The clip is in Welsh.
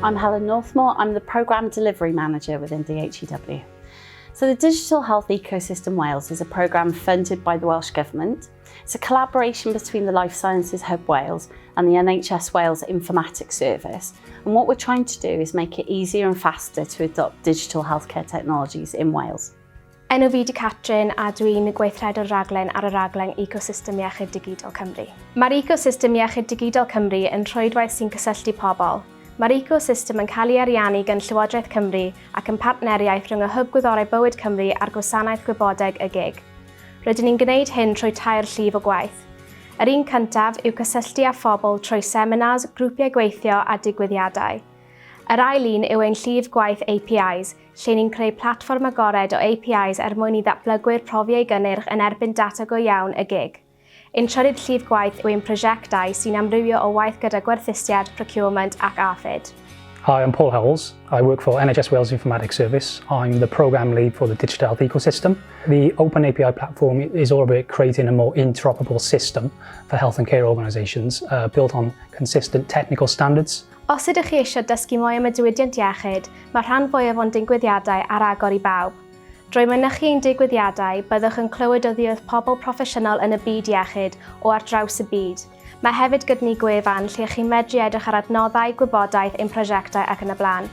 I'm Helen Northmore. I'm the Programme Delivery Manager within the Iechyd. So the Digital Health Ecosystem Wales is a programme funded by the Welsh Government. It's a collaboration between the Life Sciences Hub Wales and the NHS Wales Informatics Service. And what we're trying to do is make it easier and faster to adopt digital healthcare technologies in Wales. Enw fi Catrin a dwi'n gweithredwr raglen ar y raglen Ecosystem Iechyd Digidol Cymru. Mae'r Ecosystem Iechyd Digidol Cymru yn rhwydwaith sy'n cysylltu pobl. Mae'r ecosystem yn cael ei ariannu gan Llywodraeth Cymru ac yn partneriaeth rhwng y Hwb Gwyddorau Bywyd Cymru a'r Gwasanaeth Gwybodeg y GIG. Rydyn ni'n gwneud hyn trwy tair llif o gwaith. Yr un cyntaf yw cysylltu â phobl trwy seminars, grwpiau gweithio a digwyddiadau. Yr ail un yw ein llif gwaith APIs, lle ni'n creu platfform agored o APIs mwyn i ddatblygwyr profi eu gynnyrch yn erbyn data go iawn y GIG. Ein trydydd llif gwaith yw ein prosiectau sy'n amrywio o waith gyda gwerthusiad, procurement ac AFID. Hi, I'm Paul Howells. I work for NHS Wales Informatics Service. I'm the Programme Lead for the Digital Health Ecosystem. The Open API platform is all about creating a more interoperable system for health and care organisations built on consistent technical standards. Os ydych chi eisiau dysgu mwy am y diwydiant iechyd, mae rhan fwyaf o'n digwyddiadau ar agor I bawb. Drwy mynychu ein digwyddiadau, byddwch yn clywed o ddiodd pobl proffesiynol yn y byd iechyd o ar draws y byd. Mae hefyd gyda ni gwefan lle chi'n medru edrych ar adnoddau, gwybodaeth, ein prosiectau ac yn y blaen.